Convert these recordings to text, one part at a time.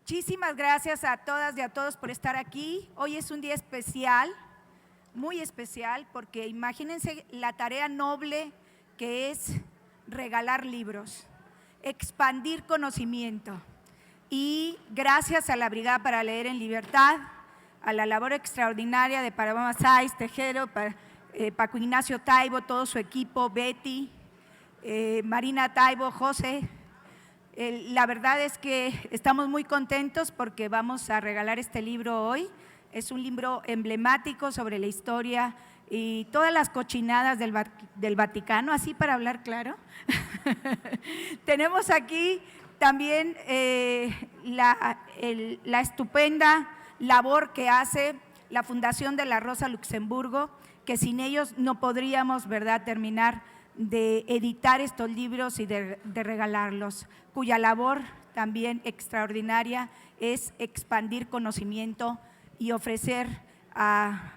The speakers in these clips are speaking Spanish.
Muchísimas gracias a todas y a todos por estar aquí. Hoy es un día especial, muy especial, porque imagínense la tarea noble que es regalar libros, expandir conocimiento. Y gracias a la Brigada para Leer en Libertad, a la labor extraordinaria de Paloma Sáiz, Tejero, Paco Ignacio Taibo, todo su equipo, Betty, Marina Taibo, José. La verdad es que estamos muy contentos porque vamos a regalar este libro hoy. Es un libro emblemático sobre la historia y todas las cochinadas del Vaticano, así para hablar claro. Tenemos aquí también la estupenda labor que hace la Fundación de la Rosa Luxemburgo, que sin ellos no podríamos, ¿verdad?, terminar de editar estos libros y de regalarlos, cuya labor también extraordinaria es expandir conocimiento y ofrecer a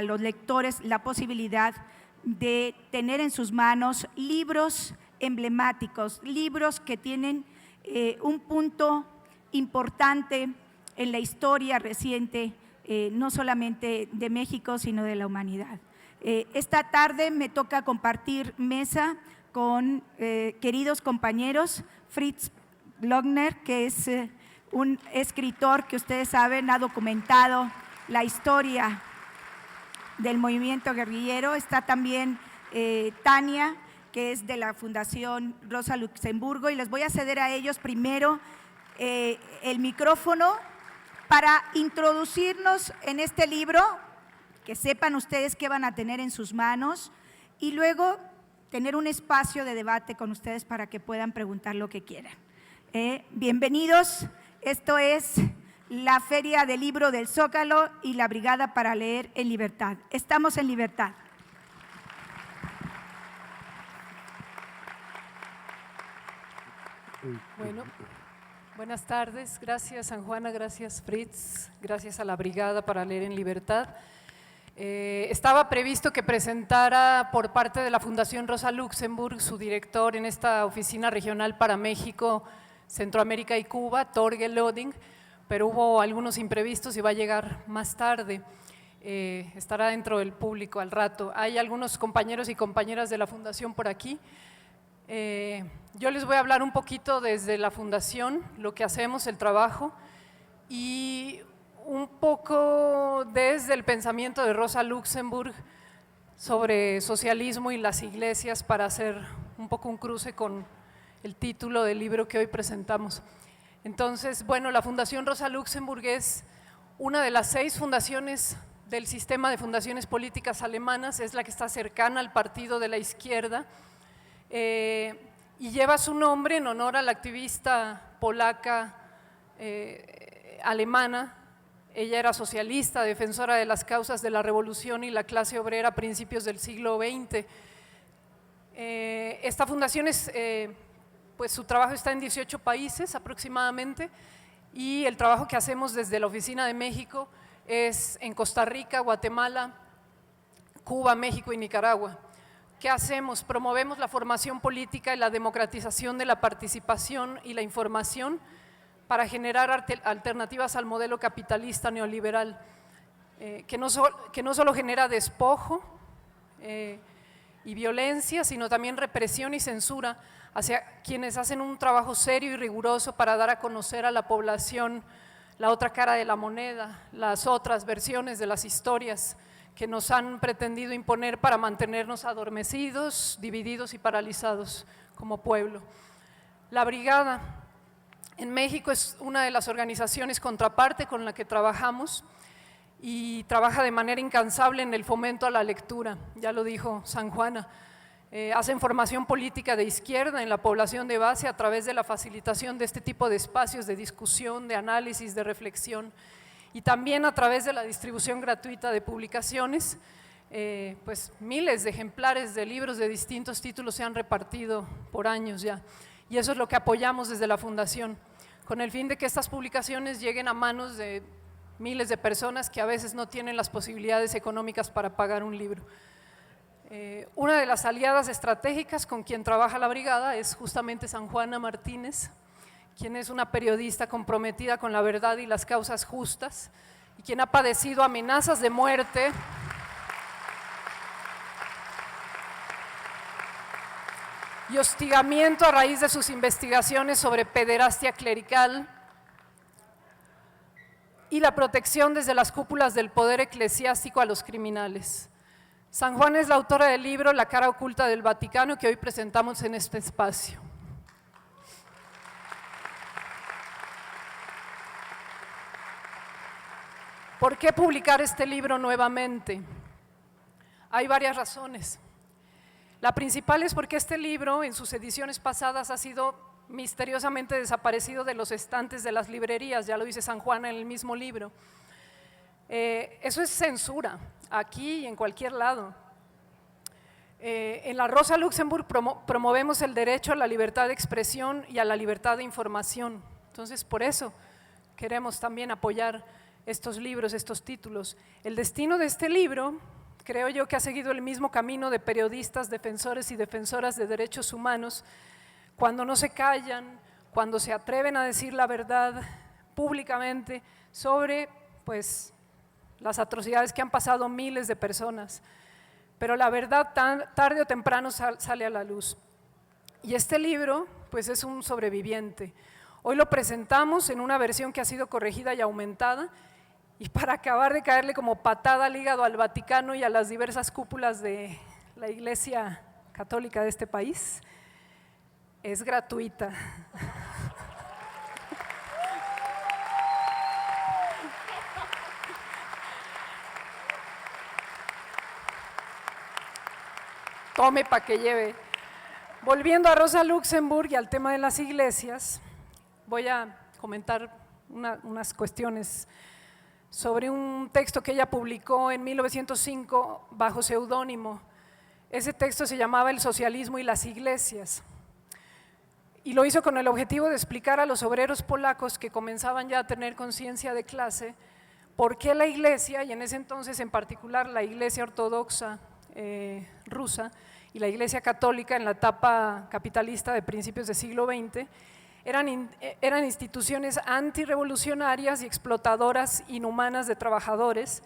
los lectores la posibilidad de tener en sus manos libros emblemáticos, libros que tienen un punto importante en la historia reciente, no solamente de México, sino de la humanidad. Esta tarde me toca compartir mesa con queridos compañeros, Fritz Lochner, que es un escritor que ustedes saben ha documentado la historia del movimiento guerrillero. Está también Tania, que es de la Fundación Rosa Luxemburgo, y les voy a ceder a ellos primero el micrófono para introducirnos en este libro, que sepan ustedes qué van a tener en sus manos y luego tener un espacio de debate con ustedes para que puedan preguntar lo que quieran. Bienvenidos, esto es la Feria del Libro del Zócalo y la Brigada para Leer en Libertad. Estamos en libertad. Bueno, buenas tardes, gracias San Juana, gracias Fritz, gracias a la Brigada para Leer en Libertad. Estaba previsto que presentara por parte de la Fundación Rosa Luxemburg su director en esta oficina regional para México, Centroamérica y Cuba, Torge Lodding, pero hubo algunos imprevistos y va a llegar más tarde. Estará dentro del público al rato. Hay algunos compañeros y compañeras de la Fundación por aquí. Yo les voy a hablar un poquito desde la Fundación, lo que hacemos, el trabajo, y un poco desde el pensamiento de Rosa Luxemburg sobre socialismo y las iglesias, para hacer un poco un cruce con el título del libro que hoy presentamos. Entonces, bueno, la Fundación Rosa Luxemburg es una de las 6 fundaciones del sistema de fundaciones políticas alemanas, es la que está cercana al partido de la izquierda, y lleva su nombre en honor a la activista polaca alemana. Ella era socialista, defensora de las causas de la revolución y la clase obrera a principios del siglo XX. Esta fundación pues su trabajo está en 18 países aproximadamente, y el trabajo que hacemos desde la Oficina de México es en Costa Rica, Guatemala, Cuba, México y Nicaragua. ¿Qué hacemos? Promovemos la formación política y la democratización de la participación y la información para generar alternativas al modelo capitalista neoliberal, que no solo genera despojo y violencia, sino también represión y censura hacia quienes hacen un trabajo serio y riguroso para dar a conocer a la población la otra cara de la moneda, las otras versiones de las historias que nos han pretendido imponer para mantenernos adormecidos, divididos y paralizados como pueblo. La Brigada en México es una de las organizaciones contraparte con la que trabajamos y trabaja de manera incansable en el fomento a la lectura, ya lo dijo San Juana. Hacen formación política de izquierda en la población de base a través de la facilitación de este tipo de espacios de discusión, de análisis, de reflexión, y también a través de la distribución gratuita de publicaciones. Pues miles de ejemplares de libros de distintos títulos se han repartido por años ya, y eso es lo que apoyamos desde la Fundación, con el fin de que estas publicaciones lleguen a manos de miles de personas que a veces no tienen las posibilidades económicas para pagar un libro. Una de las aliadas estratégicas con quien trabaja la Brigada es justamente San Juana Martínez, quien es una periodista comprometida con la verdad y las causas justas, y quien ha padecido amenazas de muerte y hostigamiento a raíz de sus investigaciones sobre pederastia clerical y la protección desde las cúpulas del poder eclesiástico a los criminales. San Juana es la autora del libro La cara oculta del Vaticano, que hoy presentamos en este espacio. ¿Por qué publicar este libro nuevamente? Hay varias razones. La principal es porque este libro, en sus ediciones pasadas, ha sido misteriosamente desaparecido de los estantes de las librerías, ya lo dice San Juan en el mismo libro. Eso es censura, aquí y en cualquier lado. En la Rosa Luxemburg promovemos el derecho a la libertad de expresión y a la libertad de información. Entonces, por eso queremos también apoyar estos libros, estos títulos. El destino de este libro, creo yo que ha seguido el mismo camino de periodistas, defensores y defensoras de derechos humanos, cuando no se callan, cuando se atreven a decir la verdad públicamente sobre pues, las atrocidades que han pasado miles de personas. Pero la verdad tarde o temprano sale a la luz. Y este libro pues, es un sobreviviente. Hoy lo presentamos en una versión que ha sido corregida y aumentada, y para acabar de caerle como patada al hígado al Vaticano y a las diversas cúpulas de la Iglesia Católica de este país, es gratuita. Tome para que lleve. Volviendo a Rosa Luxemburg y al tema de las iglesias, voy a comentar unas cuestiones sobre un texto que ella publicó en 1905 bajo seudónimo. Ese texto se llamaba El socialismo y las iglesias, y lo hizo con el objetivo de explicar a los obreros polacos que comenzaban ya a tener conciencia de clase por qué la iglesia, y en ese entonces en particular la iglesia ortodoxa rusa y la iglesia católica en la etapa capitalista de principios del siglo XX, eran instituciones antirrevolucionarias y explotadoras inhumanas de trabajadores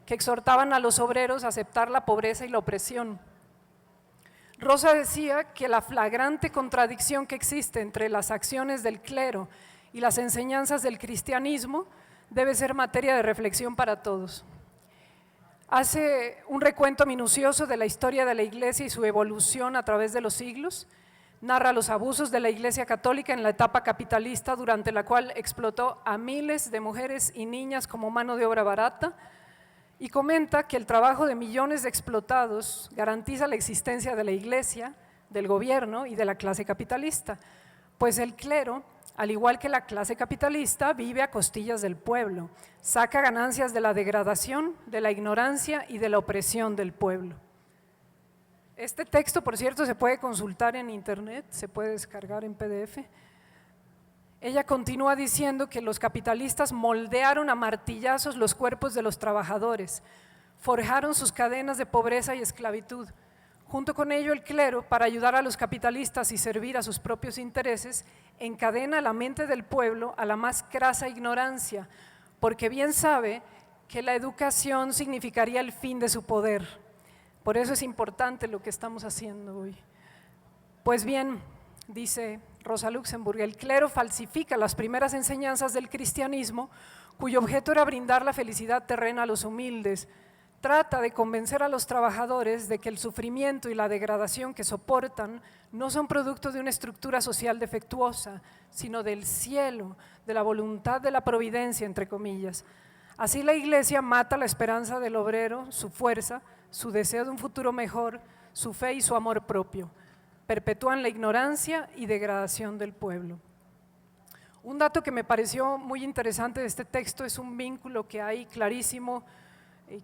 que exhortaban a los obreros a aceptar la pobreza y la opresión. Rosa decía que la flagrante contradicción que existe entre las acciones del clero y las enseñanzas del cristianismo debe ser materia de reflexión para todos. Hace un recuento minucioso de la historia de la Iglesia y su evolución a través de los siglos. Narra los abusos de la Iglesia Católica en la etapa capitalista, durante la cual explotó a miles de mujeres y niñas como mano de obra barata, y comenta que el trabajo de millones de explotados garantiza la existencia de la Iglesia, del gobierno y de la clase capitalista, pues el clero, al igual que la clase capitalista, vive a costillas del pueblo, saca ganancias de la degradación, de la ignorancia y de la opresión del pueblo. Este texto, por cierto, se puede consultar en internet, se puede descargar en PDF. Ella continúa diciendo que los capitalistas moldearon a martillazos los cuerpos de los trabajadores, forjaron sus cadenas de pobreza y esclavitud. Junto con ello, el clero, para ayudar a los capitalistas y servir a sus propios intereses, encadena la mente del pueblo a la más crasa ignorancia, porque bien sabe que la educación significaría el fin de su poder. Por eso es importante lo que estamos haciendo hoy. Pues bien, dice Rosa Luxemburg, el clero falsifica las primeras enseñanzas del cristianismo, cuyo objeto era brindar la felicidad terrena a los humildes. Trata de convencer a los trabajadores de que el sufrimiento y la degradación que soportan no son producto de una estructura social defectuosa, sino del cielo, de la voluntad de la providencia, entre comillas. Así la Iglesia mata la esperanza del obrero, su fuerza, su deseo de un futuro mejor, su fe y su amor propio. Perpetúan la ignorancia y degradación del pueblo. Un dato que me pareció muy interesante de este texto es un vínculo que hay clarísimo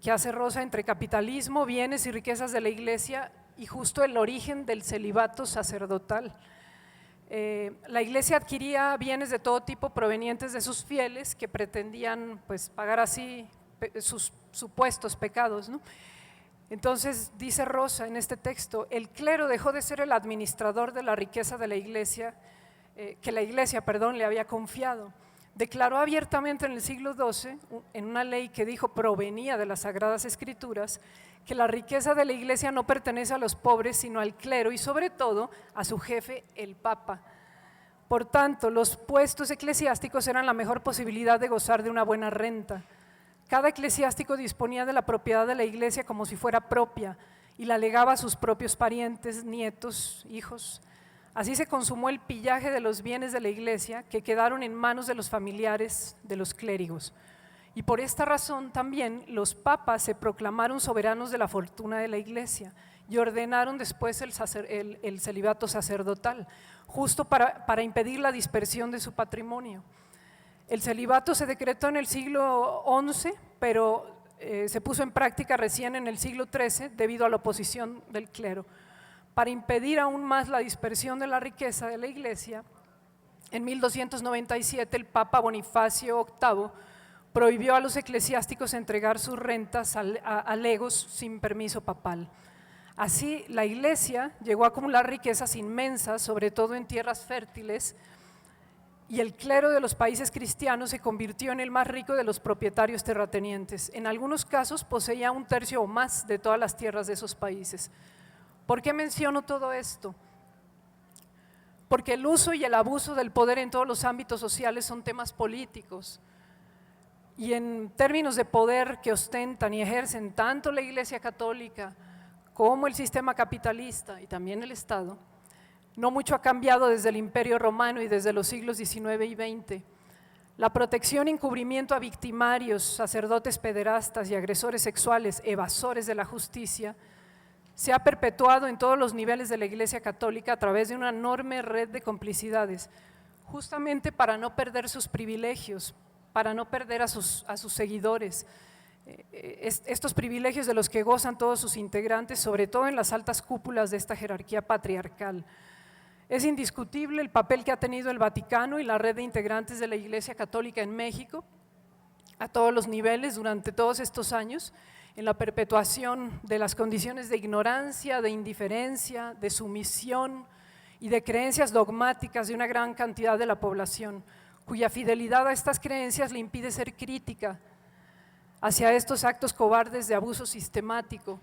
que hace Rosa entre capitalismo, bienes y riquezas de la Iglesia y justo el origen del celibato sacerdotal. La Iglesia adquiría bienes de todo tipo provenientes de sus fieles que pretendían pues, pagar así sus supuestos pecados, ¿no? Entonces dice Rosa en este texto, el clero dejó de ser el administrador de la riqueza de la Iglesia que la Iglesia, le había confiado. Declaró abiertamente en el siglo XII, en una ley que dijo provenía de las Sagradas Escrituras, que la riqueza de la Iglesia no pertenece a los pobres, sino al clero y sobre todo a su jefe, el Papa. Por tanto, los puestos eclesiásticos eran la mejor posibilidad de gozar de una buena renta. Cada eclesiástico disponía de la propiedad de la Iglesia como si fuera propia y la legaba a sus propios parientes, nietos, hijos. Así se consumó el pillaje de los bienes de la Iglesia que quedaron en manos de los familiares de los clérigos. Y por esta razón también los papas se proclamaron soberanos de la fortuna de la Iglesia y ordenaron después el celibato sacerdotal, justo para impedir la dispersión de su patrimonio. El celibato se decretó en el siglo XI, pero se puso en práctica recién en el siglo XIII debido a la oposición del clero. Para impedir aún más la dispersión de la riqueza de la Iglesia, en 1297 el Papa Bonifacio VIII prohibió a los eclesiásticos entregar sus rentas a legos sin permiso papal. Así, la Iglesia llegó a acumular riquezas inmensas, sobre todo en tierras fértiles, y el clero de los países cristianos se convirtió en el más rico de los propietarios terratenientes. En algunos casos poseía 1/3 o más de todas las tierras de esos países. ¿Por qué menciono todo esto? Porque el uso y el abuso del poder en todos los ámbitos sociales son temas políticos. Y en términos de poder que ostentan y ejercen tanto la Iglesia Católica como el sistema capitalista y también el Estado, no mucho ha cambiado desde el Imperio Romano y desde los siglos XIX y XX. La protección y encubrimiento a victimarios, sacerdotes pederastas y agresores sexuales, evasores de la justicia, se ha perpetuado en todos los niveles de la Iglesia Católica a través de una enorme red de complicidades, justamente para no perder sus privilegios, para no perder a sus seguidores, estos privilegios de los que gozan todos sus integrantes, sobre todo en las altas cúpulas de esta jerarquía patriarcal. Es indiscutible el papel que ha tenido el Vaticano y la red de integrantes de la Iglesia Católica en México, a todos los niveles durante todos estos años, en la perpetuación de las condiciones de ignorancia, de indiferencia, de sumisión y de creencias dogmáticas de una gran cantidad de la población, cuya fidelidad a estas creencias le impide ser crítica hacia estos actos cobardes de abuso sistemático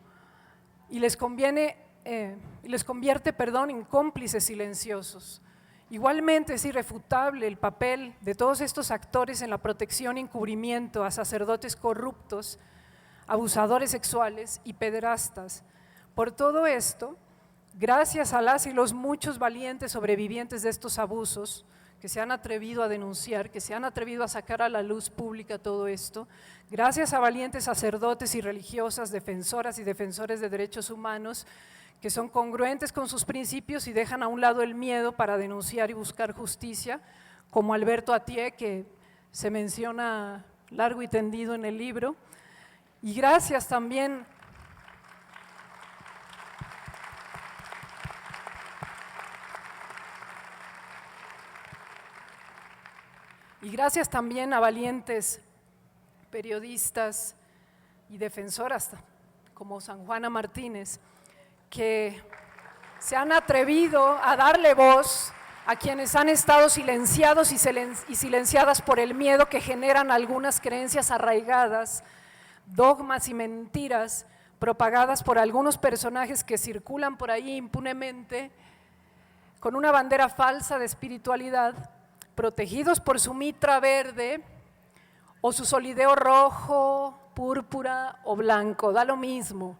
y les convierte en cómplices silenciosos. Igualmente es irrefutable el papel de todos estos actores en la protección y encubrimiento a sacerdotes corruptos, abusadores sexuales y pederastas. Por todo esto, gracias a las y los muchos valientes sobrevivientes de estos abusos que se han atrevido a denunciar, que se han atrevido a sacar a la luz pública todo esto, gracias a valientes sacerdotes y religiosas, defensoras y defensores de derechos humanos, que son congruentes con sus principios y dejan a un lado el miedo para denunciar y buscar justicia, como Alberto Atié, que se menciona largo y tendido en el libro, y gracias también a valientes periodistas y defensoras como San Juana Martínez, que se han atrevido a darle voz a quienes han estado silenciados y silenciadas por el miedo que generan algunas creencias arraigadas, dogmas y mentiras propagadas por algunos personajes que circulan por ahí impunemente con una bandera falsa de espiritualidad, protegidos por su mitra verde o su solideo rojo, púrpura o blanco, da lo mismo.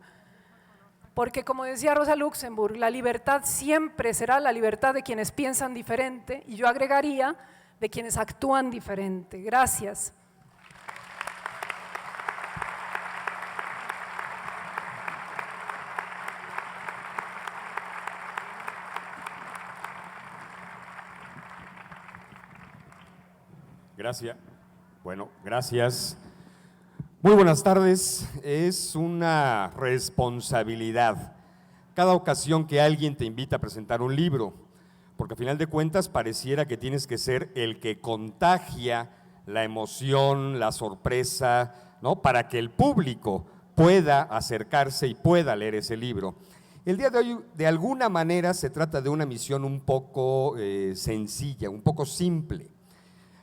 Porque como decía Rosa Luxemburg, la libertad siempre será la libertad de quienes piensan diferente, y yo agregaría, de quienes actúan diferente. Gracias. Gracias. Bueno, gracias. Muy buenas tardes. Es una responsabilidad cada ocasión que alguien te invita a presentar un libro, porque a final de cuentas pareciera que tienes que ser el que contagia la emoción, la sorpresa, ¿no? Para que el público pueda acercarse y pueda leer ese libro. El día de hoy, de alguna manera, se trata de una misión un poco sencilla, un poco simple.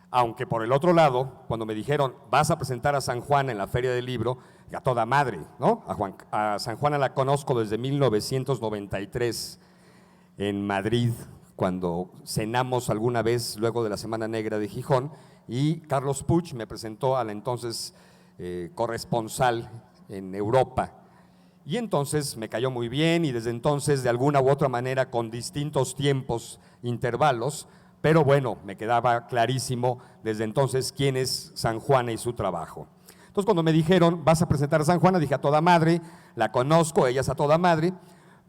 Aunque por el otro lado, cuando me dijeron, vas a presentar a San Juana en la Feria del Libro, a toda madre, ¿no? A San Juana la conozco desde 1993 en Madrid, cuando cenamos alguna vez luego de la Semana Negra de Gijón, y Carlos Puig me presentó a la entonces corresponsal en Europa. Y entonces me cayó muy bien y desde entonces, de alguna u otra manera, con distintos tiempos, intervalos, pero bueno, me quedaba clarísimo desde entonces quién es San Juana y su trabajo. Entonces, cuando me dijeron, vas a presentar a San Juana, dije a toda madre, la conozco, ella es a toda madre,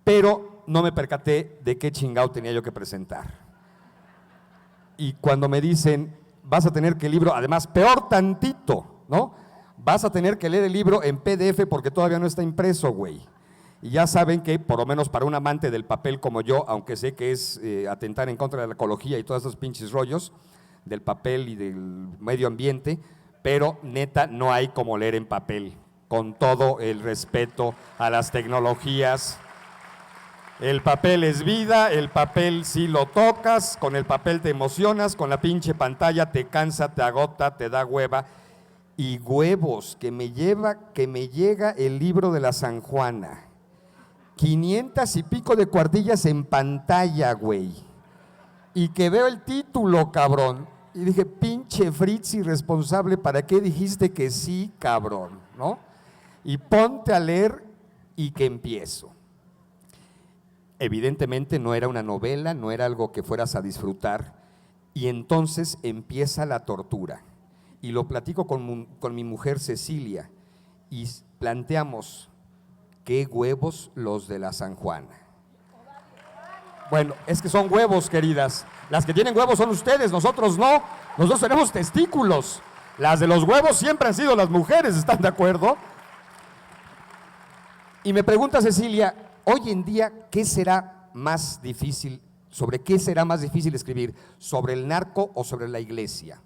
pero no me percaté de qué chingado tenía yo que presentar. Y cuando me dicen, vas a tener que el libro, además, peor tantito, ¿no? Vas a tener que leer el libro en PDF porque todavía no está impreso, güey. Y ya saben que, por lo menos para un amante del papel como yo, aunque sé que es atentar en contra de la ecología y todos esos pinches rollos del papel y del medio ambiente, pero neta no hay como leer en papel, con todo el respeto a las tecnologías. El papel es vida, el papel sí lo tocas, con el papel te emocionas, con la pinche pantalla te cansa, te agota, te da hueva. Y huevos, que me llega el libro de la San Juana. 500 y pico de cuartillas en pantalla, güey. Y que veo el título, cabrón. Y dije, pinche Fritz irresponsable, ¿para qué dijiste que sí, cabrón? ¿No? Y ponte a leer y que empiezo. Evidentemente no era una novela, no era algo que fueras a disfrutar. Y entonces empieza la tortura. Y lo platico con mi mujer Cecilia y planteamos, ¿qué huevos los de la San Juana? Bueno, es que son huevos, queridas. Las que tienen huevos son ustedes, nosotros no. Nosotros tenemos testículos. Las de los huevos siempre han sido las mujeres, ¿están de acuerdo? Y me pregunta Cecilia, hoy en día, ¿qué será más difícil? ¿Sobre qué será más difícil escribir? ¿Sobre el narco o sobre la iglesia?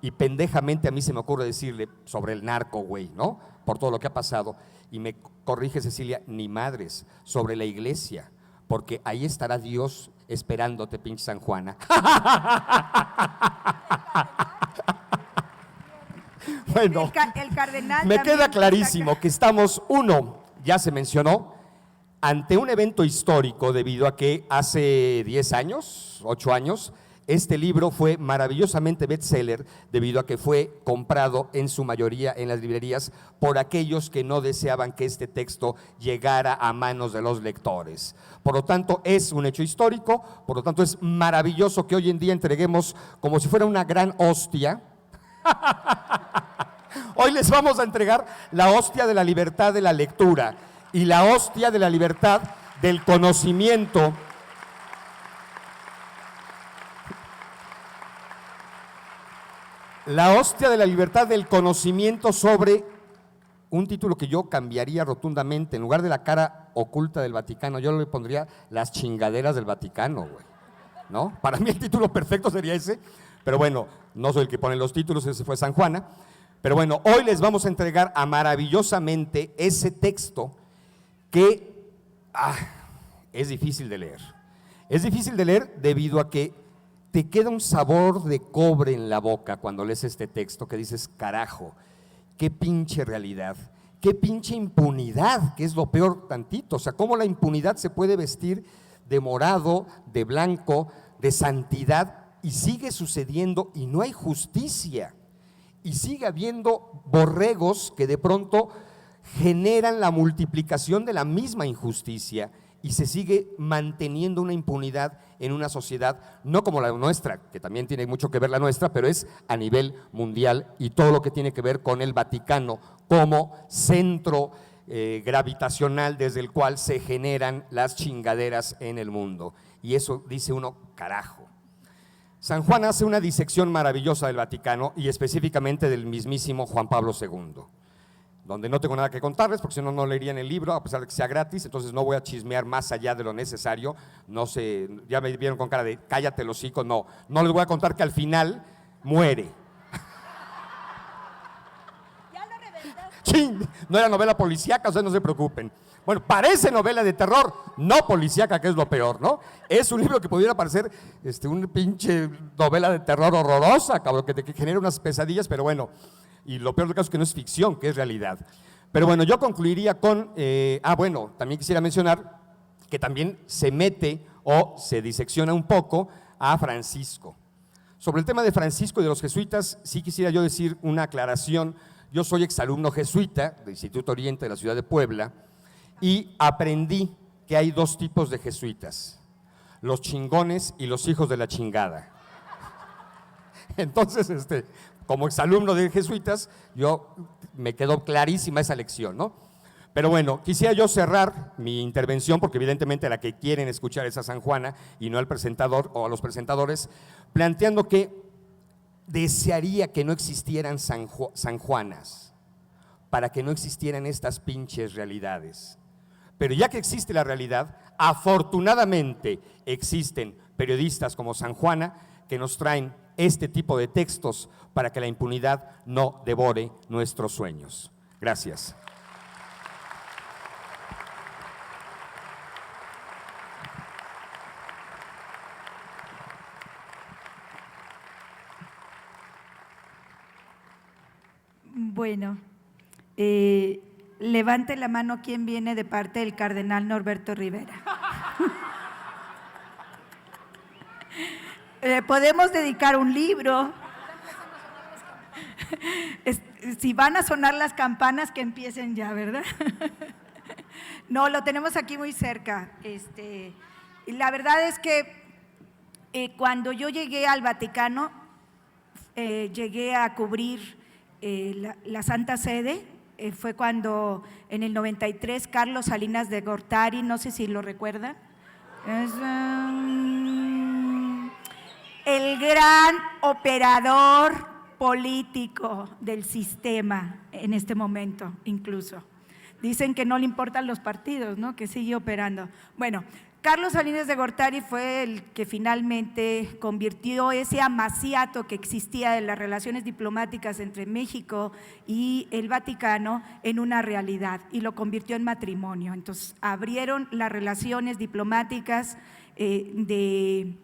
Y pendejamente a mí se me ocurre decirle sobre el narco, güey, ¿no? Por todo lo que ha pasado. Y me corrige Cecilia, ni madres, sobre la iglesia, porque ahí estará Dios esperándote, pinche San Juana. Bueno, el cardenal me queda también clarísimo que estamos, uno, ya se mencionó, ante un evento histórico debido a que hace 10 años, 8 años, este libro fue maravillosamente bestseller debido a que fue comprado en su mayoría en las librerías por aquellos que no deseaban que este texto llegara a manos de los lectores. Por lo tanto, es un hecho histórico, por lo tanto es maravilloso que hoy en día entreguemos como si fuera una gran hostia. Hoy les vamos a entregar la hostia de la libertad de la lectura y la hostia de la libertad del conocimiento. La hostia de la libertad del conocimiento sobre un título que yo cambiaría rotundamente. En lugar de la cara oculta del Vaticano, yo le pondría las chingaderas del Vaticano, güey, ¿no? Para mí el título perfecto sería ese, pero bueno, no soy el que pone los títulos, ese fue San Juana. Pero bueno, hoy les vamos a entregar maravillosamente ese texto que es difícil de leer. Es difícil de leer debido a que te queda un sabor de cobre en la boca cuando lees este texto que dices, carajo, qué pinche realidad, qué pinche impunidad, que es lo peor tantito. O sea, cómo la impunidad se puede vestir de morado, de blanco, de santidad y sigue sucediendo y no hay justicia. Y sigue habiendo borregos que de pronto generan la multiplicación de la misma injusticia y se sigue manteniendo una impunidad en una sociedad, no como la nuestra, que también tiene mucho que ver la nuestra, pero es a nivel mundial y todo lo que tiene que ver con el Vaticano como centro gravitacional desde el cual se generan las chingaderas en el mundo. Y eso dice uno, carajo. San Juan hace una disección maravillosa del Vaticano y específicamente del mismísimo Juan Pablo II. Donde no tengo nada que contarles, porque si no, no leerían el libro, a pesar de que sea gratis, entonces no voy a chismear más allá de lo necesario. No sé, ya me vieron con cara de cállate el hocico, no les voy a contar que al final muere. Ya lo reveló. ¡Chin! No era novela policíaca, ustedes no se preocupen. Bueno, parece novela de terror, no policíaca, que es lo peor, ¿no? Es un libro que pudiera parecer una pinche novela de terror horrorosa, cabrón, que genera unas pesadillas, pero bueno, y lo peor del caso es que no es ficción, que es realidad. Pero bueno, yo concluiría con, bueno, también quisiera mencionar que también se mete o se disecciona un poco a Francisco. Sobre el tema de Francisco y de los jesuitas, sí quisiera yo decir una aclaración. Yo soy exalumno jesuita del Instituto Oriente de la ciudad de Puebla y aprendí que hay dos tipos de jesuitas, los chingones y los hijos de la chingada. Entonces, como exalumno de jesuitas, me quedó clarísima esa lección, ¿no? Pero bueno, quisiera yo cerrar mi intervención, porque evidentemente la que quieren escuchar es a San Juana y no al presentador o a los presentadores, planteando que desearía que no existieran San Juanas, para que no existieran estas pinches realidades. Pero ya que existe la realidad, afortunadamente existen periodistas como San Juana que nos traen este tipo de textos para que la impunidad no devore nuestros sueños. Gracias. Bueno, levante la mano quien viene de parte del cardenal Norberto Rivera. Podemos dedicar un libro. Si van a sonar las campanas, que empiecen ya, ¿verdad? No, lo tenemos aquí muy cerca. La verdad es que cuando yo llegué al Vaticano, llegué a cubrir la Santa Sede. Fue cuando en el 93 Carlos Salinas de Gortari, no sé si lo recuerdan, es el gran operador político del sistema en este momento, incluso. Dicen que no le importan los partidos, ¿no? Que sigue operando. Bueno, Carlos Salinas de Gortari fue el que finalmente convirtió ese amaciato que existía de las relaciones diplomáticas entre México y el Vaticano en una realidad y lo convirtió en matrimonio. Entonces, abrieron las relaciones diplomáticas de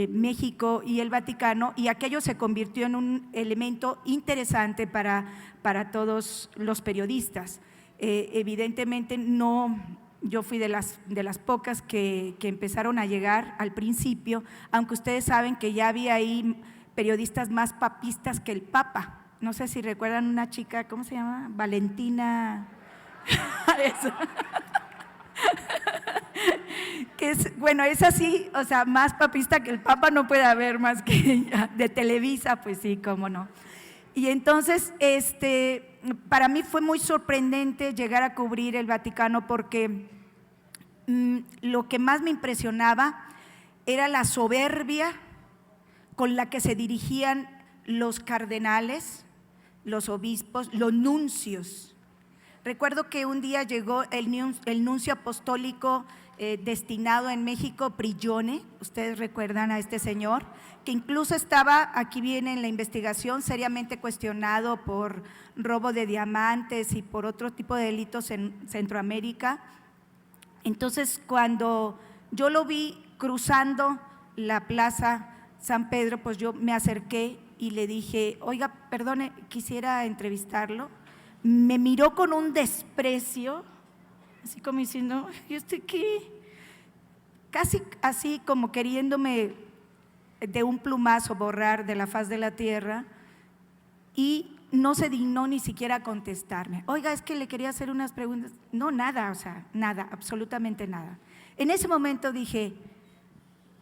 México y el Vaticano, y aquello se convirtió en un elemento interesante para todos los periodistas. Evidentemente no, yo fui de las pocas que empezaron a llegar al principio, aunque ustedes saben que ya había ahí periodistas más papistas que el Papa. No sé si recuerdan una chica, ¿cómo se llama? Valentina. Eso. Que bueno, es así, o sea, más papista que el Papa no puede haber más que ella. De Televisa, pues sí, cómo no. Y entonces, para mí fue muy sorprendente llegar a cubrir el Vaticano porque lo que más me impresionaba era la soberbia con la que se dirigían los cardenales, los obispos, los nuncios. Recuerdo que un día llegó el nuncio apostólico destinado en México, Prigione, ustedes recuerdan a este señor, que incluso estaba, aquí viene en la investigación, seriamente cuestionado por robo de diamantes y por otro tipo de delitos en Centroamérica. Entonces, cuando yo lo vi cruzando la plaza San Pedro, pues yo me acerqué y le dije, oiga, perdone, quisiera entrevistarlo. Me miró con un desprecio, así como diciendo, ¿y usted qué? Casi así como queriéndome de un plumazo borrar de la faz de la tierra, y no se dignó ni siquiera a contestarme. Oiga, es que le quería hacer unas preguntas. No, nada, o sea, nada, absolutamente nada. En ese momento dije,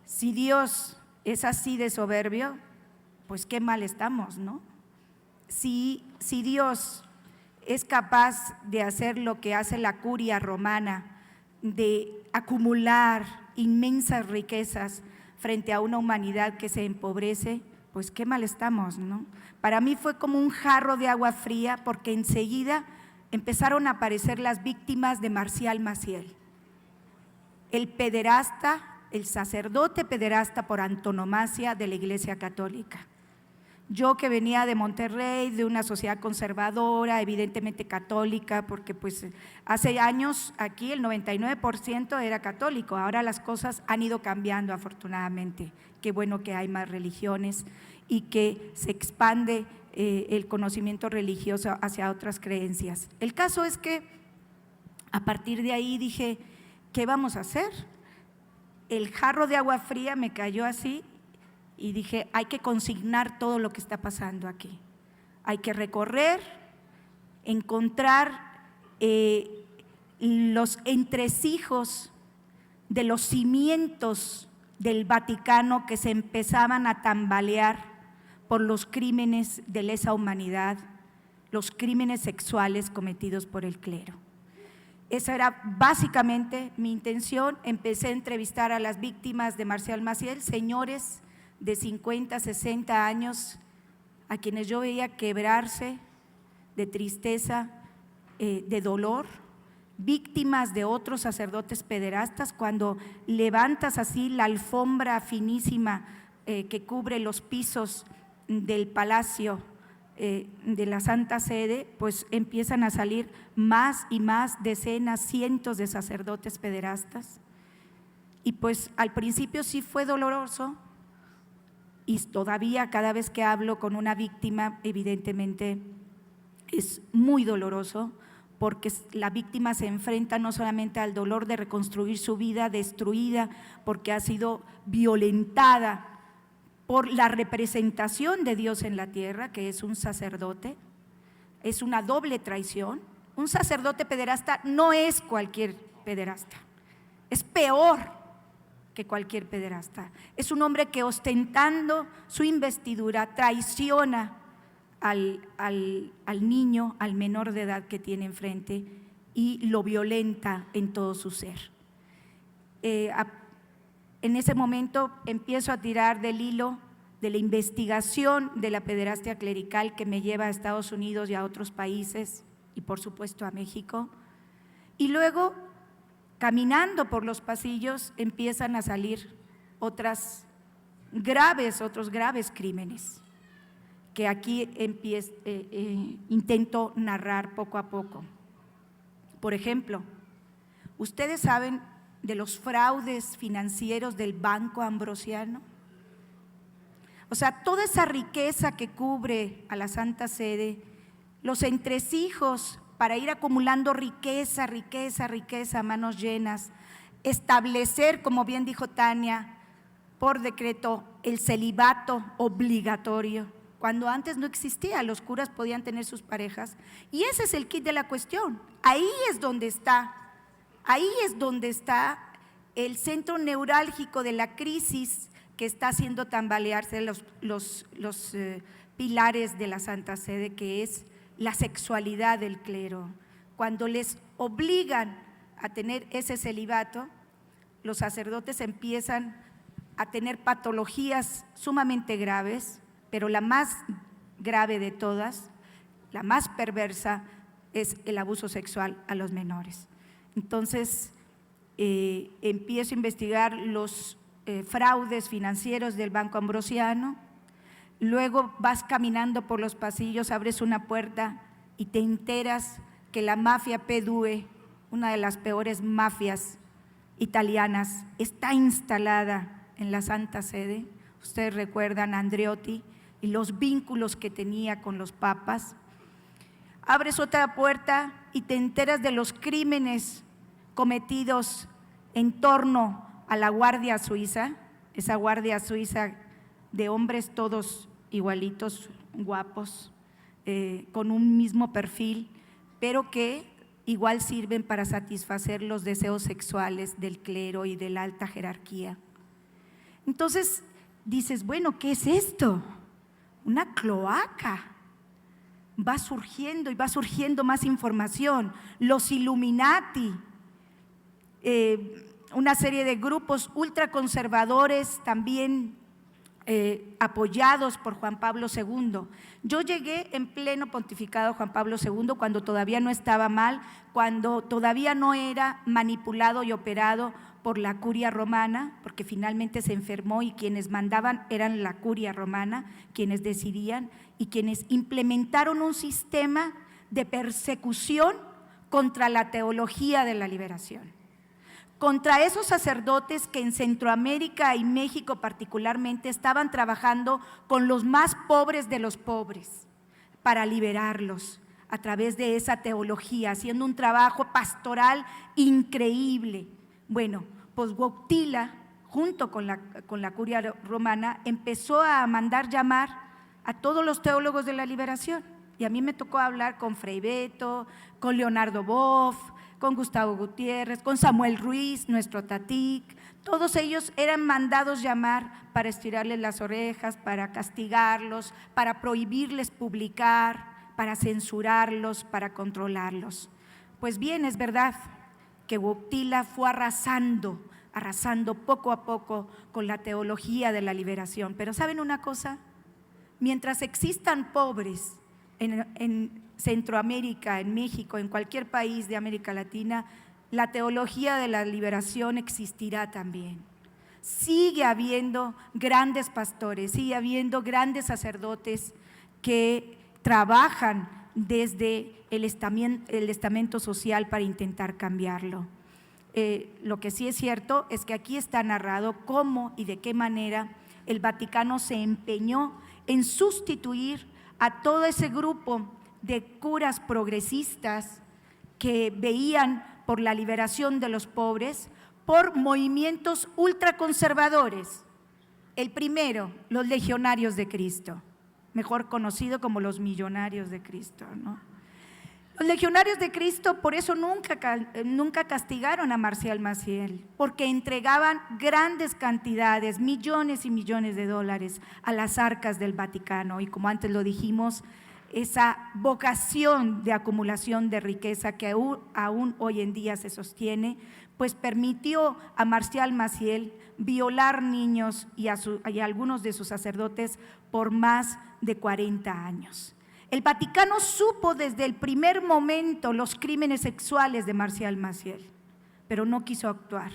si Dios es así de soberbio, pues qué mal estamos, ¿no? Si Dios es capaz de hacer lo que hace la curia romana, de acumular inmensas riquezas frente a una humanidad que se empobrece, pues qué mal estamos, ¿no? Para mí fue como un jarro de agua fría, porque enseguida empezaron a aparecer las víctimas de Marcial Maciel, el pederasta, el sacerdote pederasta por antonomasia de la Iglesia Católica. Yo que venía de Monterrey, de una sociedad conservadora, evidentemente católica, porque pues hace años aquí el 99% era católico, ahora las cosas han ido cambiando afortunadamente. Qué bueno que hay más religiones y que se expande el conocimiento religioso hacia otras creencias. El caso es que a partir de ahí dije, ¿qué vamos a hacer? El jarro de agua fría me cayó así y dije, hay que consignar todo lo que está pasando aquí. Hay que recorrer, encontrar los entresijos de los cimientos del Vaticano que se empezaban a tambalear por los crímenes de lesa humanidad, los crímenes sexuales cometidos por el clero. Esa era básicamente mi intención. Empecé a entrevistar a las víctimas de Marcial Maciel, señores de 50, 60 años, a quienes yo veía quebrarse de tristeza, de dolor, víctimas de otros sacerdotes pederastas. Cuando levantas así la alfombra finísima que cubre los pisos del palacio de la Santa Sede, pues empiezan a salir más y más decenas, cientos de sacerdotes pederastas. Y pues al principio sí fue doloroso, y todavía cada vez que hablo con una víctima, evidentemente es muy doloroso, porque la víctima se enfrenta no solamente al dolor de reconstruir su vida destruida, porque ha sido violentada por la representación de Dios en la tierra, que es un sacerdote. Es una doble traición. Un sacerdote pederasta no es cualquier pederasta, es peor que cualquier pederasta. Es un hombre que, ostentando su investidura, traiciona al niño, al menor de edad que tiene enfrente, y lo violenta en todo su ser. En ese momento empiezo a tirar del hilo de la investigación de la pederastia clerical que me lleva a Estados Unidos y a otros países, y por supuesto a México. Y luego, caminando por los pasillos, empiezan a salir otros graves crímenes que aquí intento narrar poco a poco. Por ejemplo, ¿ustedes saben de los fraudes financieros del Banco Ambrosiano? O sea, toda esa riqueza que cubre a la Santa Sede, los entresijos para ir acumulando riqueza a manos llenas, establecer, como bien dijo Tania, por decreto el celibato obligatorio, cuando antes no existía, los curas podían tener sus parejas, y ese es el kit de la cuestión. Ahí es donde está el centro neurálgico de la crisis que está haciendo tambalearse los pilares de la Santa Sede, que es la sexualidad del clero. Cuando les obligan a tener ese celibato, los sacerdotes empiezan a tener patologías sumamente graves, pero la más grave de todas, la más perversa, es el abuso sexual a los menores. Entonces, empiezo a investigar los fraudes financieros del Banco Ambrosiano. Luego vas caminando por los pasillos, abres una puerta y te enteras que la mafia P2, una de las peores mafias italianas, está instalada en la Santa Sede. Ustedes recuerdan a Andreotti y los vínculos que tenía con los papas. Abres otra puerta y te enteras de los crímenes cometidos en torno a la Guardia Suiza, esa Guardia Suiza de hombres todos igualitos, guapos, con un mismo perfil, pero que igual sirven para satisfacer los deseos sexuales del clero y de la alta jerarquía. Entonces dices, bueno, ¿qué es esto? Una cloaca. Va surgiendo y va surgiendo más información. Los Illuminati, una serie de grupos ultraconservadores también apoyados por Juan Pablo II. Yo llegué en pleno pontificado Juan Pablo II, cuando todavía no estaba mal, cuando todavía no era manipulado y operado por la curia romana, porque finalmente se enfermó y quienes mandaban eran la curia romana, quienes decidían y quienes implementaron un sistema de persecución contra la teología de la liberación, contra esos sacerdotes que en Centroamérica y México particularmente estaban trabajando con los más pobres de los pobres para liberarlos a través de esa teología, haciendo un trabajo pastoral increíble. Bueno, pues Wojtyla, junto con la curia romana, empezó a mandar llamar a todos los teólogos de la liberación. Y a mí me tocó hablar con Frei Beto, con Leonardo Boff, con Gustavo Gutiérrez, con Samuel Ruiz, nuestro Tatic. Todos ellos eran mandados llamar para estirarles las orejas, para castigarlos, para prohibirles publicar, para censurarlos, para controlarlos. Pues bien, es verdad que Wojtyla fue arrasando poco a poco con la teología de la liberación. Pero ¿saben una cosa? Mientras existan pobres en Centroamérica, en México, en cualquier país de América Latina, la teología de la liberación existirá también. Sigue habiendo grandes pastores, sigue habiendo grandes sacerdotes que trabajan desde el estamento social para intentar cambiarlo. Lo que sí es cierto es que aquí está narrado cómo y de qué manera el Vaticano se empeñó en sustituir a todo ese grupo de curas progresistas que veían por la liberación de los pobres por movimientos ultraconservadores. El primero, los legionarios de Cristo, mejor conocido como los millonarios de Cristo, ¿no? Los legionarios de Cristo por eso nunca castigaron a Marcial Maciel, porque entregaban grandes cantidades, millones y millones de dólares a las arcas del Vaticano. Y como antes lo dijimos, esa vocación de acumulación de riqueza que aún hoy en día se sostiene, pues permitió a Marcial Maciel violar niños y a algunos de sus sacerdotes por más de 40 años. El Vaticano supo desde el primer momento los crímenes sexuales de Marcial Maciel, pero no quiso actuar.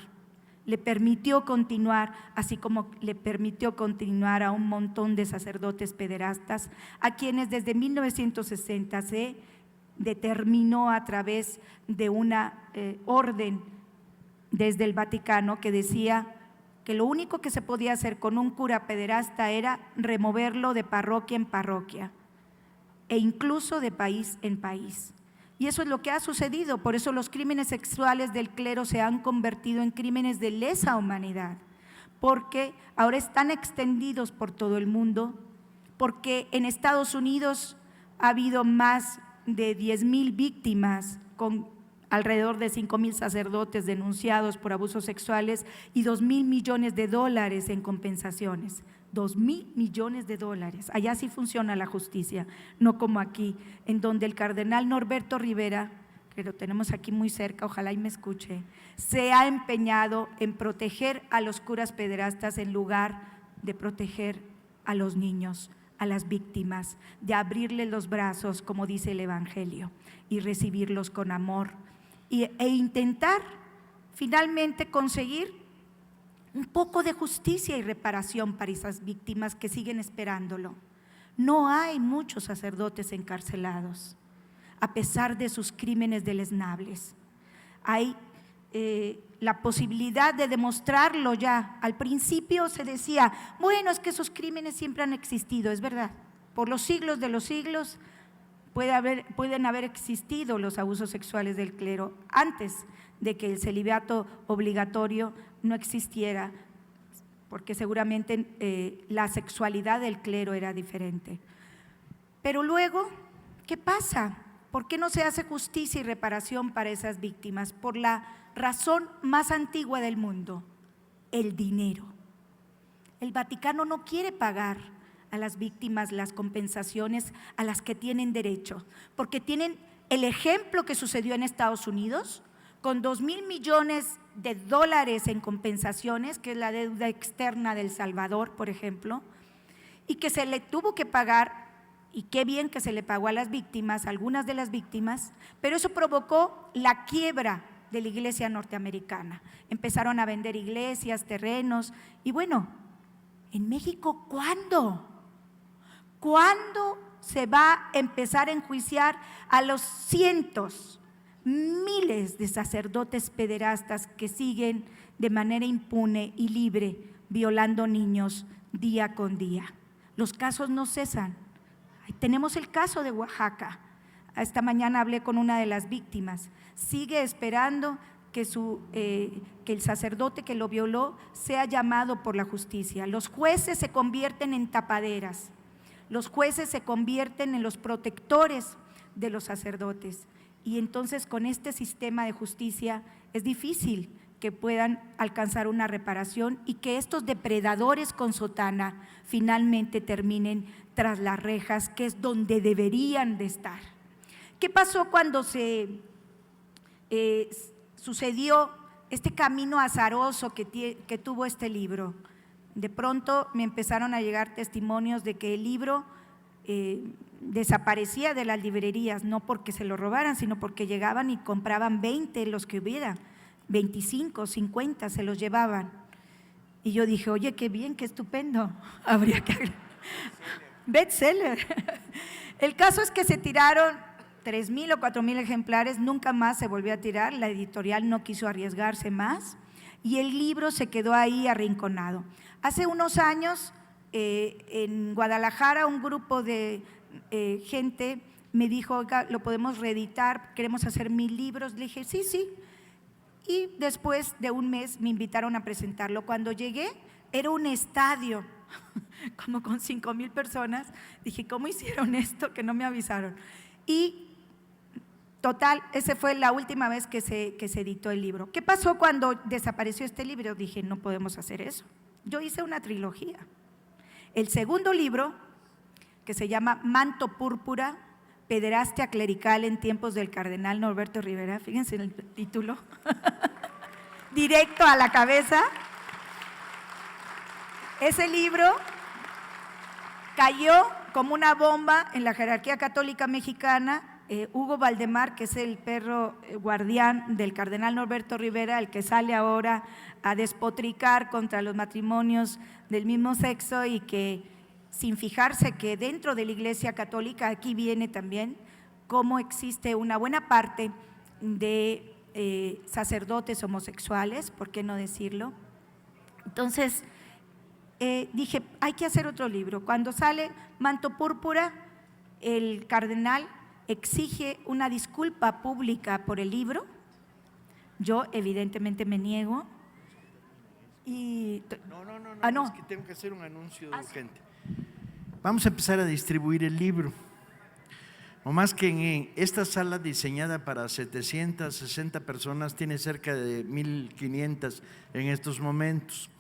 Le permitió continuar, así como le permitió continuar a un montón de sacerdotes pederastas, a quienes desde 1960 se determinó a través de una orden desde el Vaticano que decía que lo único que se podía hacer con un cura pederasta era removerlo de parroquia en parroquia e incluso de país en país. Y eso es lo que ha sucedido, por eso los crímenes sexuales del clero se han convertido en crímenes de lesa humanidad, porque ahora están extendidos por todo el mundo, porque en Estados Unidos ha habido más de 10,000 víctimas con alrededor de 5,000 sacerdotes denunciados por abusos sexuales y 2,000 millones de dólares en compensaciones. 2,000 millones de dólares. Allá sí funciona la justicia, no como aquí, en donde el cardenal Norberto Rivera, que lo tenemos aquí muy cerca, ojalá y me escuche, se ha empeñado en proteger a los curas pederastas en lugar de proteger a los niños, a las víctimas, de abrirles los brazos, como dice el Evangelio, y recibirlos con amor e intentar finalmente conseguir un poco de justicia y reparación para esas víctimas que siguen esperándolo. No hay muchos sacerdotes encarcelados, a pesar de sus crímenes deleznables. Hay la posibilidad de demostrarlo ya. Al principio se decía, bueno, es que esos crímenes siempre han existido, es verdad. Por los siglos de los siglos pueden haber existido los abusos sexuales del clero antes de que el celibato obligatorio no existiera, porque seguramente la sexualidad del clero era diferente. Pero luego, ¿qué pasa? ¿Por qué no se hace justicia y reparación para esas víctimas? Por la razón más antigua del mundo, el dinero. El Vaticano no quiere pagar a las víctimas las compensaciones a las que tienen derecho, porque tienen el ejemplo que sucedió en Estados Unidos, con 2,000 millones de dólares en compensaciones, que es la deuda externa del Salvador, por ejemplo, y que se le tuvo que pagar, y qué bien que se le pagó a las víctimas, algunas de las víctimas, pero eso provocó la quiebra de la iglesia norteamericana. Empezaron a vender iglesias, terrenos, y bueno, en México, ¿cuándo? ¿Cuándo se va a empezar a enjuiciar a los cientos, miles de sacerdotes pederastas que siguen de manera impune y libre violando niños día con día? Los casos no cesan. Tenemos el caso de Oaxaca. Esta mañana hablé con una de las víctimas. Sigue esperando que el sacerdote que lo violó sea llamado por la justicia. Los jueces se convierten en tapaderas. Los jueces se convierten en los protectores de los sacerdotes. Y entonces con este sistema de justicia es difícil que puedan alcanzar una reparación y que estos depredadores con sotana finalmente terminen tras las rejas, que es donde deberían de estar. ¿Qué pasó cuando sucedió este camino azaroso que tuvo este libro? De pronto me empezaron a llegar testimonios de que el libro desaparecía de las librerías, no porque se lo robaran, sino porque llegaban y compraban 20 los que hubiera, 25, 50 se los llevaban. Y yo dije, oye, qué bien, qué estupendo, habría que… Bestseller. El caso es que se tiraron 3,000 o 4,000 ejemplares, nunca más se volvió a tirar, la editorial no quiso arriesgarse más y el libro se quedó ahí arrinconado. Hace unos años en Guadalajara un grupo de gente me dijo, oiga, lo podemos reeditar, queremos hacer 1,000 libros. Le dije, sí, sí. Y después de un mes me invitaron a presentarlo. Cuando llegué era un estadio, como con 5,000 personas. Dije, ¿cómo hicieron esto? Que no me avisaron. Y total, esa fue la última vez que se editó el libro. ¿Qué pasó cuando desapareció este libro? Dije, no podemos hacer eso. Yo hice una trilogía. El segundo libro, que se llama Manto Púrpura, pederastia clerical en tiempos del cardenal Norberto Rivera, fíjense en el título, directo a la cabeza. Ese libro cayó como una bomba en la jerarquía católica mexicana. Hugo Valdemar, que es el perro guardián del cardenal Norberto Rivera, el que sale ahora a despotricar contra los matrimonios del mismo sexo y que sin fijarse que dentro de la Iglesia Católica, aquí viene también cómo existe una buena parte de sacerdotes homosexuales, ¿por qué no decirlo? Entonces dije, hay que hacer otro libro. Cuando sale Manto Púrpura, el cardenal exige una disculpa pública por el libro. Yo evidentemente me niego. Y no, es que tengo que hacer un anuncio urgente. Vamos a empezar a distribuir el libro. No más que en esta sala diseñada para 760 personas tiene cerca de 1,500 en estos momentos.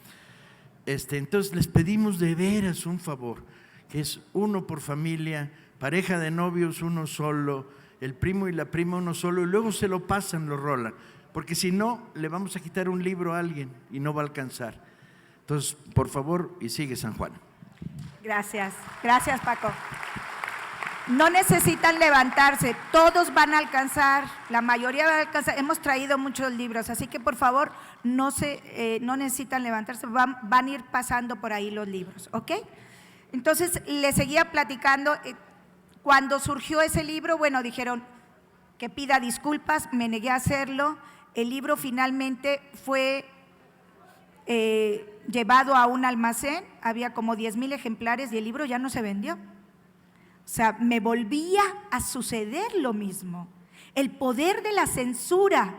Entonces les pedimos de veras un favor, que es uno por familia, pareja de novios uno solo, el primo y la prima uno solo, y luego se lo pasan, lo rolan, porque si no le vamos a quitar un libro a alguien y no va a alcanzar. Entonces, por favor, y sigue San Juan. Gracias, gracias Paco. No necesitan levantarse, todos van a alcanzar, la mayoría va a alcanzar. Hemos traído muchos libros, así que por favor no necesitan levantarse, van a ir pasando por ahí los libros, ¿ok? Entonces les seguía platicando, cuando surgió ese libro, bueno, dijeron que pida disculpas, me negué a hacerlo. El libro finalmente fue llevado a un almacén, había como 10,000 ejemplares y el libro ya no se vendió. O sea, me volvía a suceder lo mismo. El poder de la censura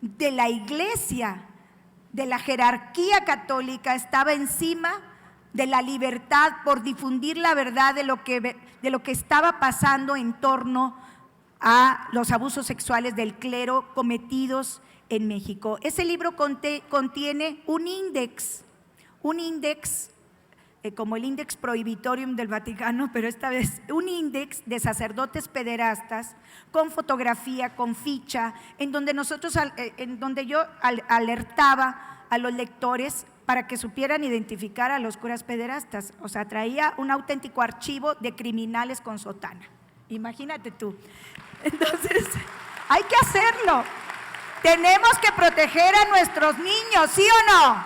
de la iglesia, de la jerarquía católica, estaba encima de la libertad por difundir la verdad de lo que estaba pasando en torno a los abusos sexuales del clero cometidos en México. Ese libro contiene un índex como el Index Prohibitorium del Vaticano, pero esta vez un índex de sacerdotes pederastas con fotografía, con ficha, en donde yo alertaba a los lectores para que supieran identificar a los curas pederastas. O sea, traía un auténtico archivo de criminales con sotana. Imagínate tú. Entonces, hay que hacerlo. Tenemos que proteger a nuestros niños, ¿sí o no?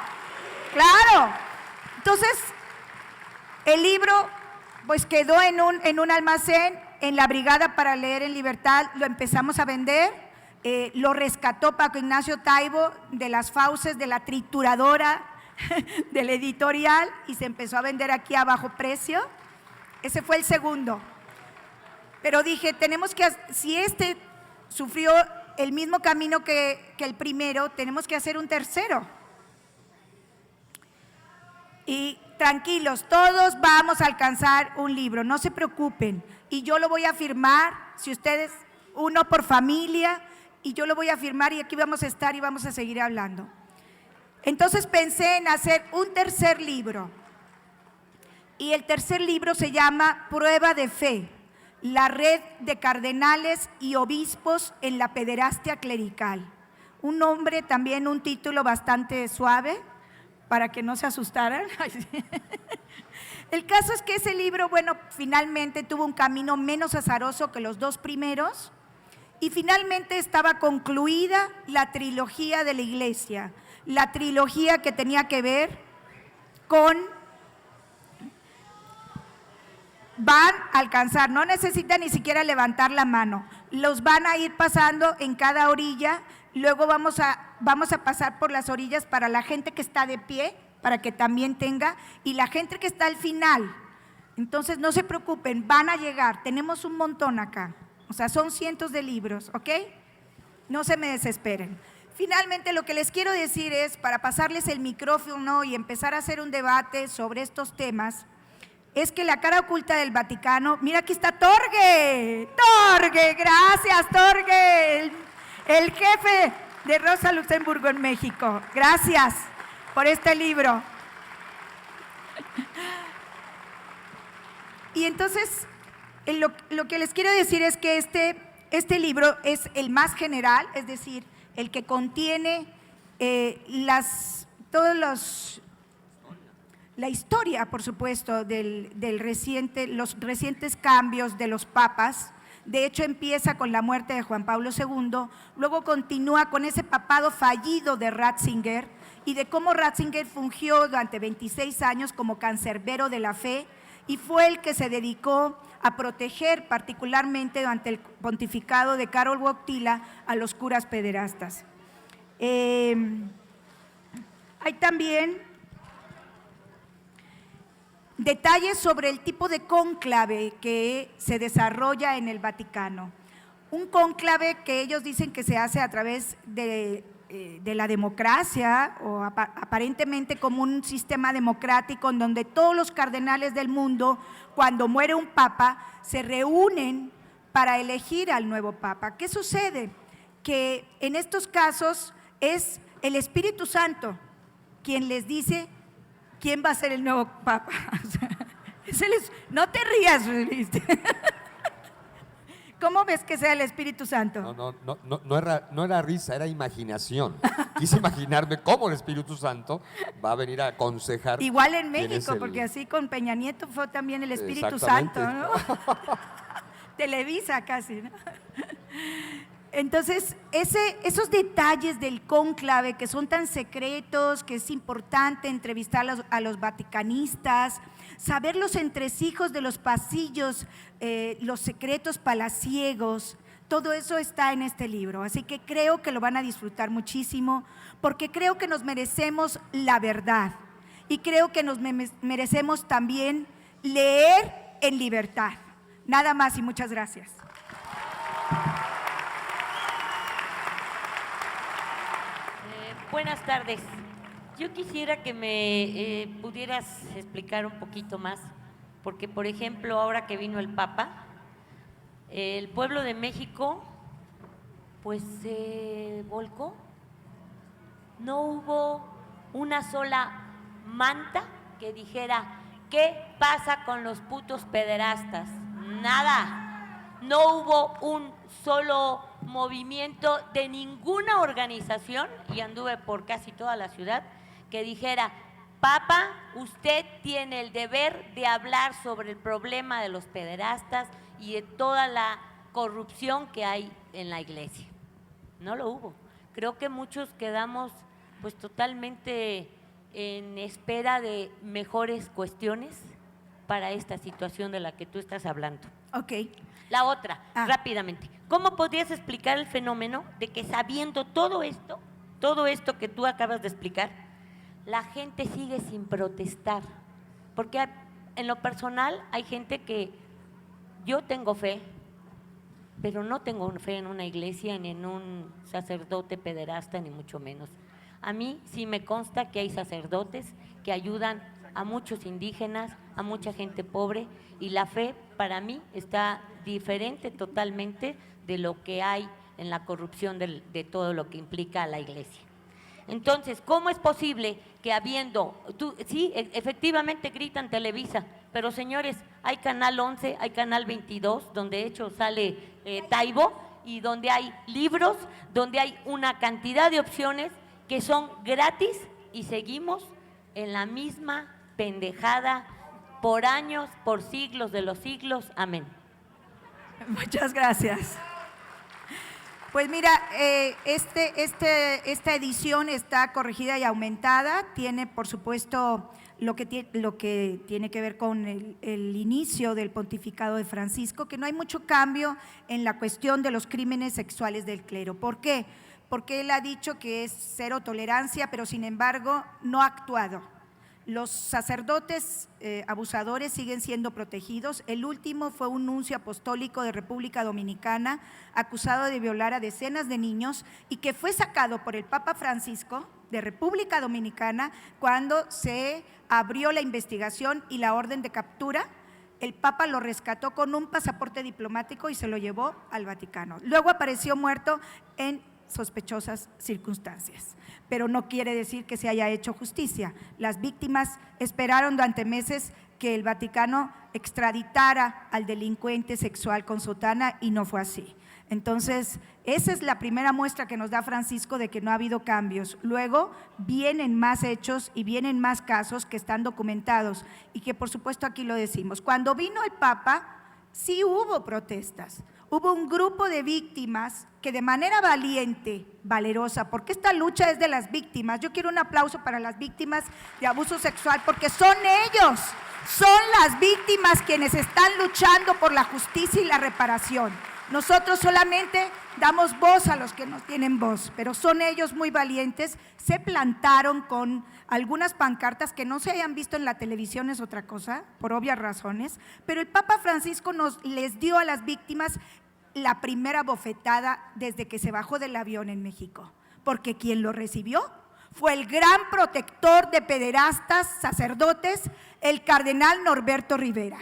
Claro. Entonces, el libro pues quedó en un almacén en la Brigada para Leer en Libertad, lo empezamos a vender, lo rescató Paco Ignacio Taibo de las fauces de la trituradora del editorial y se empezó a vender aquí a bajo precio. Ese fue el segundo. Pero dije, tenemos que, si este sufrió el mismo camino que el primero, tenemos que hacer un tercero. Y tranquilos, todos vamos a alcanzar un libro, no se preocupen. Y yo lo voy a firmar, si ustedes, uno por familia, y yo lo voy a firmar y aquí vamos a estar y vamos a seguir hablando. Entonces pensé en hacer un tercer libro. Y el tercer libro se llama Prueba de Fe, la red de cardenales y obispos en la pederastia clerical. Un nombre también, un título bastante suave, para que no se asustaran. El caso es que ese libro, bueno, finalmente tuvo un camino menos azaroso que los dos primeros y finalmente estaba concluida la trilogía de la Iglesia, la trilogía que tenía que ver con, van a alcanzar, no necesitan ni siquiera levantar la mano, los van a ir pasando en cada orilla. Luego vamos a pasar por las orillas para la gente que está de pie, para que también tenga, y la gente que está al final. Entonces, no se preocupen, van a llegar, tenemos un montón acá. O sea, son cientos de libros, ¿ok? No se me desesperen. Finalmente, lo que les quiero decir es, para pasarles el micrófono y empezar a hacer un debate sobre estos temas, es que la cara oculta del Vaticano, mira, aquí está Torge, gracias Torge, el jefe de Rosa Luxemburgo en México. Gracias por este libro. Y entonces, lo que les quiero decir es que este libro es el más general, es decir, el que contiene la historia, por supuesto, los recientes cambios de los papas. De hecho, empieza con la muerte de Juan Pablo II, luego continúa con ese papado fallido de Ratzinger y de cómo Ratzinger fungió durante 26 años como cancerbero de la fe y fue el que se dedicó a proteger particularmente durante el pontificado de Karol Wojtyła a los curas pederastas. Hay también detalles sobre el tipo de cónclave que se desarrolla en el Vaticano. Un cónclave que ellos dicen que se hace a través de la democracia o aparentemente como un sistema democrático en donde todos los cardenales del mundo, cuando muere un papa, se reúnen para elegir al nuevo papa. ¿Qué sucede? Que en estos casos es el Espíritu Santo quien les dice quién va a ser el nuevo papa. No te rías, ¿viste? ¿Cómo ves que sea el Espíritu Santo? No era risa, era imaginación. Quise imaginarme cómo el Espíritu Santo va a venir a aconsejar. Igual en México, porque así con Peña Nieto fue también el Espíritu Santo, ¿no? Televisa casi, ¿no? Entonces, esos detalles del cónclave que son tan secretos, que es importante entrevistar a los vaticanistas, saber los entresijos de los pasillos, los secretos palaciegos, todo eso está en este libro. Así que creo que lo van a disfrutar muchísimo, porque creo que nos merecemos la verdad y creo que nos merecemos también leer en libertad. Nada más y muchas gracias. Buenas tardes. Yo quisiera que me pudieras explicar un poquito más, porque por ejemplo, ahora que vino el Papa, el pueblo de México pues se volcó. No hubo una sola manta que dijera ¿qué pasa con los putos pederastas? Nada. No hubo un solo movimiento de ninguna organización, y anduve por casi toda la ciudad, que dijera, Papa, usted tiene el deber de hablar sobre el problema de los pederastas y de toda la corrupción que hay en la iglesia. No lo hubo. creo que muchos quedamos pues totalmente en espera de mejores cuestiones para esta situación de la que tú estás hablando. Ok. La otra, Ah. rápidamente. ¿Cómo podrías explicar el fenómeno de que sabiendo todo esto que tú acabas de explicar, la gente sigue sin protestar? Porque en lo personal hay gente que yo tengo fe, pero no tengo fe en una iglesia, ni en un sacerdote pederasta, ni mucho menos. A mí sí me consta que hay sacerdotes que ayudan a muchos indígenas, a mucha gente pobre, y la fe para mí está diferente totalmente de lo que hay en la corrupción de todo lo que implica a la iglesia. Entonces, ¿cómo es posible que sí, efectivamente gritan Televisa, pero señores, hay Canal 11, hay Canal 22, donde de hecho sale Taibo, y donde hay libros, donde hay una cantidad de opciones que son gratis, y seguimos en la misma pendejada por años, por siglos de los siglos? Amén. Muchas gracias. Pues mira, esta edición está corregida y aumentada. Tiene, por supuesto, lo que tiene que ver con el inicio del pontificado de Francisco, que no hay mucho cambio en la cuestión de los crímenes sexuales del clero. ¿Por qué? Porque él ha dicho que es cero tolerancia, pero sin embargo no ha actuado. Los sacerdotes abusadores siguen siendo protegidos. El último fue un nuncio apostólico de República Dominicana acusado de violar a decenas de niños y que fue sacado por el Papa Francisco de República Dominicana cuando se abrió la investigación y la orden de captura. El Papa lo rescató con un pasaporte diplomático y se lo llevó al Vaticano. Luego apareció muerto en sospechosas circunstancias, pero no quiere decir que se haya hecho justicia. Las víctimas esperaron durante meses que el Vaticano extraditara al delincuente sexual con sotana y no fue así. Entonces, esa es la primera muestra que nos da Francisco de que no ha habido cambios. Luego vienen más hechos y vienen más casos que están documentados y que por supuesto aquí lo decimos. Cuando vino el Papa, sí hubo protestas. Hubo un grupo de víctimas que de manera valiente, valerosa, porque esta lucha es de las víctimas. Yo quiero un aplauso para las víctimas de abuso sexual, porque son ellos, son las víctimas quienes están luchando por la justicia y la reparación. Nosotros solamente damos voz a los que no tienen voz, pero son ellos muy valientes. Se plantaron con algunas pancartas que no se hayan visto en la televisión, es otra cosa, por obvias razones, pero el Papa Francisco les dio a las víctimas la primera bofetada desde que se bajó del avión en México, porque quien lo recibió fue el gran protector de pederastas, sacerdotes, el cardenal Norberto Rivera.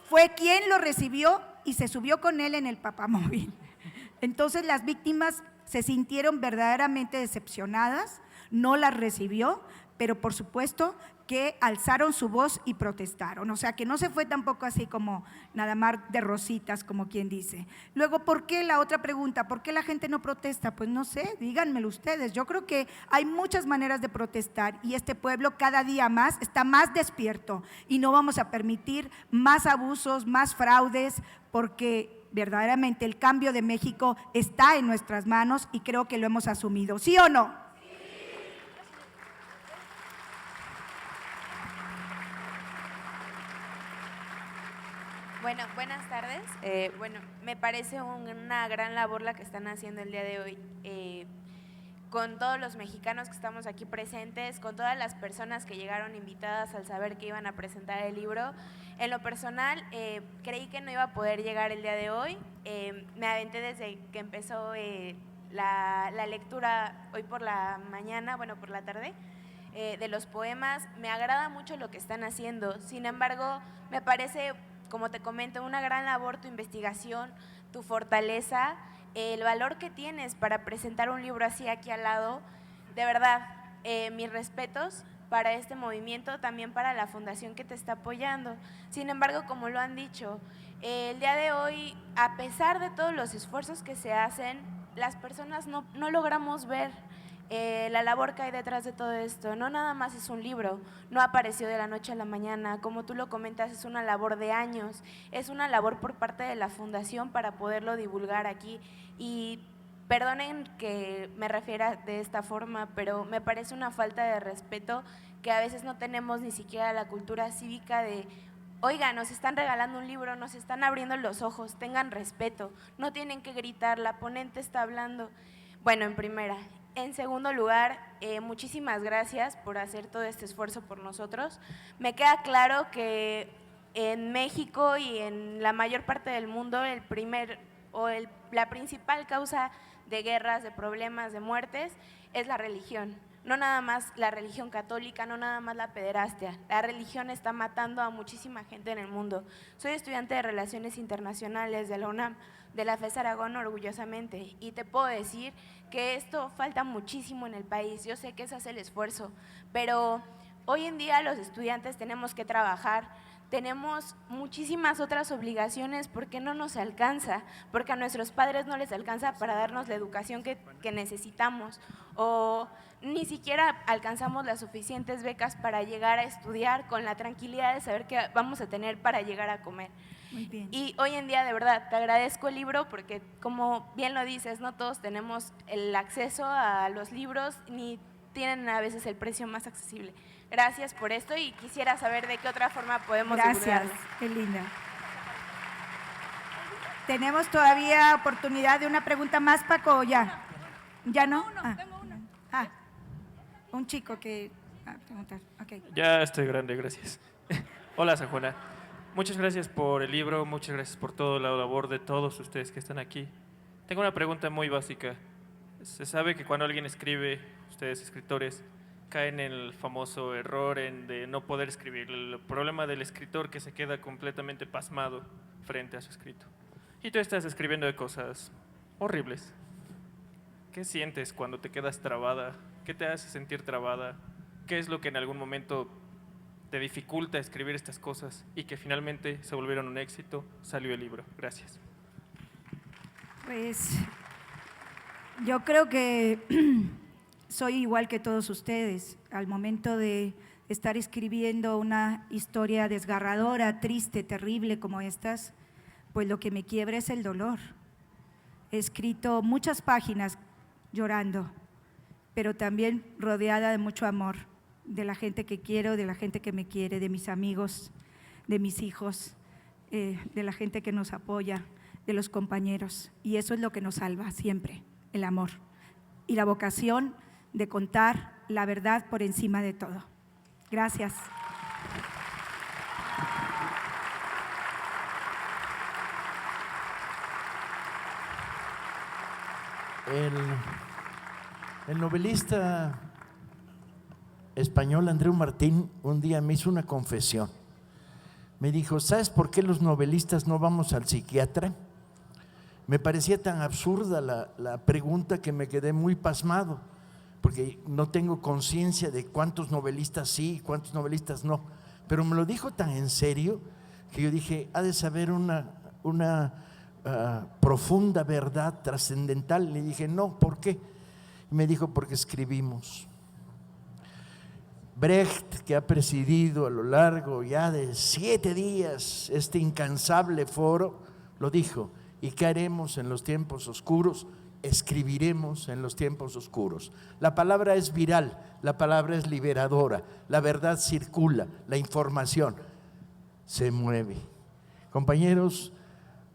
Fue quien lo recibió y se subió con él en el papamóvil. Entonces las víctimas se sintieron verdaderamente decepcionadas, no las recibió, pero por supuesto que alzaron su voz y protestaron. O sea, que no se fue tampoco así como nada más de rositas, como quien dice. Luego, ¿por qué? La otra pregunta, ¿por qué la gente no protesta? Pues no sé, díganmelo ustedes. Yo creo que hay muchas maneras de protestar y este pueblo cada día más está más despierto y no vamos a permitir más abusos, más fraudes, porque verdaderamente el cambio de México está en nuestras manos y creo que lo hemos asumido. ¿Sí o no? Bueno, buenas tardes. Me parece una gran labor la que están haciendo el día de hoy, con todos los mexicanos que estamos aquí presentes, con todas las personas que llegaron invitadas al saber que iban a presentar el libro. En lo personal, creí que no iba a poder llegar el día de hoy. Me aventé desde que empezó la lectura hoy por la mañana, por la tarde, de los poemas. Me agrada mucho lo que están haciendo. Sin embargo, me parece, como te comento, una gran labor tu investigación, tu fortaleza, el valor que tienes para presentar un libro así aquí al lado. De verdad, mis respetos para este movimiento, también para la fundación que te está apoyando. Sin embargo, como lo han dicho, el día de hoy, a pesar de todos los esfuerzos que se hacen, las personas no logramos ver la labor que hay detrás de todo esto. No nada más es un libro, no apareció de la noche a la mañana, como tú lo comentas, es una labor de años, es una labor por parte de la fundación para poderlo divulgar aquí. Y Perdonen que me refiera de esta forma, pero me parece una falta de respeto que a veces no tenemos ni siquiera la cultura cívica de, oiga, nos están regalando un libro, nos están abriendo los ojos, tengan respeto, no tienen que gritar, la ponente está hablando. Bueno, en primera. En segundo lugar, muchísimas gracias por hacer todo este esfuerzo por nosotros. Me queda claro que en México y en la mayor parte del mundo la principal causa de guerras, de problemas, de muertes es la religión. No nada más la religión católica, no nada más la pederastia. La religión está matando a muchísima gente en el mundo. Soy estudiante de Relaciones Internacionales de la UNAM, de la FES Aragón orgullosamente, y te puedo decir que esto falta muchísimo en el país. Yo sé que se hace el esfuerzo, pero hoy en día los estudiantes tenemos que trabajar, tenemos muchísimas otras obligaciones porque no nos alcanza, porque a nuestros padres no les alcanza para darnos la educación que necesitamos, o ni siquiera alcanzamos las suficientes becas para llegar a estudiar con la tranquilidad de saber que vamos a tener para llegar a comer. Muy bien. Y hoy en día, de verdad, te agradezco el libro porque, como bien lo dices, no todos tenemos el acceso a los libros ni tienen a veces el precio más accesible. Gracias por esto y quisiera saber de qué otra forma podemos Gracias, divulgarlo. qué linda. ¿Tenemos todavía oportunidad de una pregunta más, Paco, o ya? ¿Ya no? Tengo una. Un chico que preguntar. Okay. Ya estoy grande, gracias. Hola, San Juana. Muchas gracias por el libro, muchas gracias por toda la labor de todos ustedes que están aquí. Tengo una pregunta muy básica. Se sabe que cuando alguien escribe, ustedes escritores, caen en el famoso error de no poder escribir. El problema del escritor que se queda completamente pasmado frente a su escrito. Y tú estás escribiendo de cosas horribles. ¿Qué sientes cuando te quedas trabada? ¿Qué te hace sentir trabada? ¿Qué es lo que en algún momento te dificulta escribir estas cosas y que finalmente se volvieron un éxito? Salió el libro. Gracias. Pues yo creo que soy igual que todos ustedes. Al momento de estar escribiendo una historia desgarradora, triste, terrible como estas, pues lo que me quiebra es el dolor. He escrito muchas páginas llorando, pero también rodeada de mucho amor, de la gente que quiero, de la gente que me quiere, de mis amigos, de mis hijos, de la gente que nos apoya, de los compañeros. Y eso es lo que nos salva siempre, el amor y la vocación de contar la verdad por encima de todo. Gracias. El novelista español Andreu Martín un día me hizo una confesión. Me dijo, ¿sabes por qué los novelistas no vamos al psiquiatra? Me parecía tan absurda la pregunta que me quedé muy pasmado, porque no tengo conciencia de cuántos novelistas sí y cuántos novelistas no. Pero me lo dijo tan en serio que yo dije, ha de saber una profunda verdad trascendental. Le dije, no, ¿por qué? Y me dijo, porque escribimos. Brecht, que ha presidido a lo largo ya de 7 días este incansable foro, lo dijo, ¿y qué haremos en los tiempos oscuros? Escribiremos en los tiempos oscuros. La palabra es viral, la palabra es liberadora, la verdad circula, la información se mueve. Compañeros,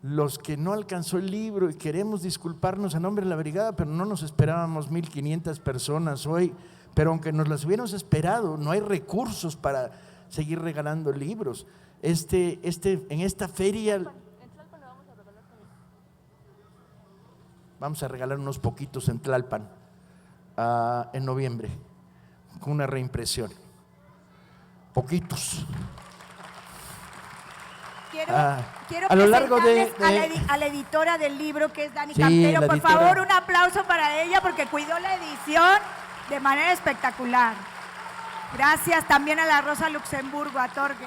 los que no alcanzó el libro y queremos disculparnos a nombre de la brigada, pero no nos esperábamos 1,500 personas hoy, pero aunque nos las hubiéramos esperado, no hay recursos para seguir regalando libros. En esta feria vamos a regalar unos poquitos en Tlalpan en noviembre, con una reimpresión. Poquitos. Quiero a lo largo presentarles a la editora del libro, que es Dani Sí, Campero. la Por editora. favor, un aplauso para ella porque cuidó la edición de manera espectacular. Gracias también a la Rosa Luxemburgo, a Torge.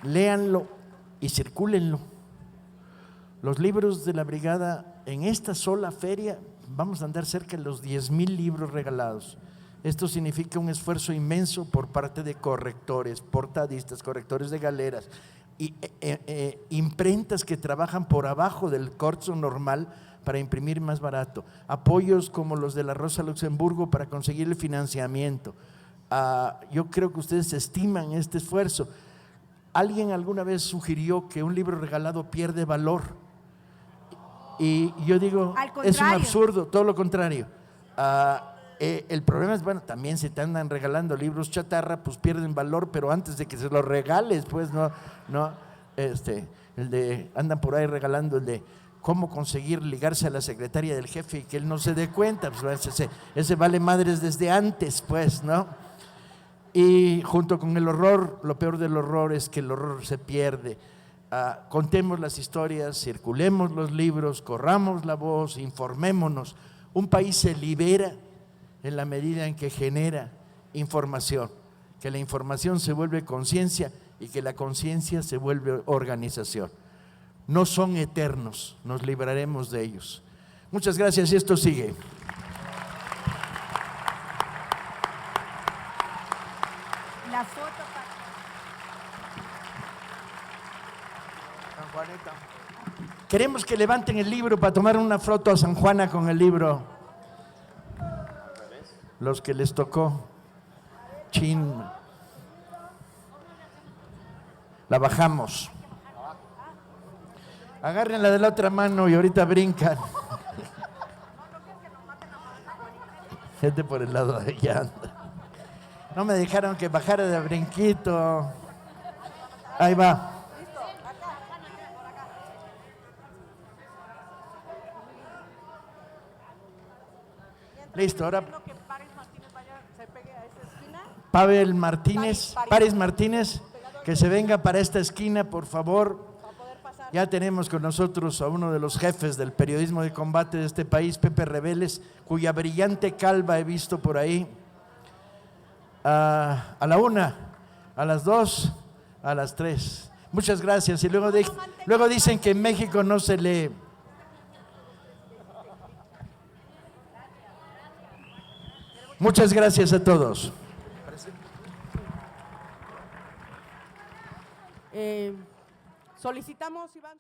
Léanlo y circúlenlo. Los libros de la brigada, en esta sola feria vamos a andar cerca de los 10,000 libros regalados. Esto significa un esfuerzo inmenso por parte de correctores, portadistas, correctores de galeras, imprentas que trabajan por abajo del costo normal para imprimir más barato, apoyos como los de la Rosa Luxemburgo para conseguir el financiamiento. Yo creo que ustedes estiman este esfuerzo. Alguien alguna vez sugirió que un libro regalado pierde valor y yo digo, es un absurdo, todo lo contrario. El problema es, bueno, también si te andan regalando libros chatarra, pues pierden valor, pero antes de que se los regales, pues andan por ahí regalando el de cómo conseguir ligarse a la secretaria del jefe y que él no se dé cuenta, pues ese vale madres desde antes, pues, ¿no? Y junto con el horror, lo peor del horror es que el horror se pierde. Contemos las historias, circulemos los libros, corramos la voz, informémonos. Un país se libera en la medida en que genera información, que la información se vuelve conciencia y que la conciencia se vuelve organización. No son eternos, nos libraremos de ellos. Muchas gracias y esto sigue. La foto San Juanita. Queremos que levanten el libro para tomar una foto a San Juana con el libro. Los que les tocó. Chin. La bajamos. Agárrenla de la otra mano y ahorita brincan. Gente por el lado de allá. No me dejaron que bajara de brinquito. Ahí va. Listo, ahora Pavel Martínez, Paris Martínez, que se venga para esta esquina, por favor. Ya tenemos con nosotros a uno de los jefes del periodismo de combate de este país, Pepe Reveles, cuya brillante calva he visto por ahí. A la 1, a las 2, a las 3. Muchas gracias. Y luego dicen que en México no se lee. Muchas gracias a todos. Solicitamos, Iván.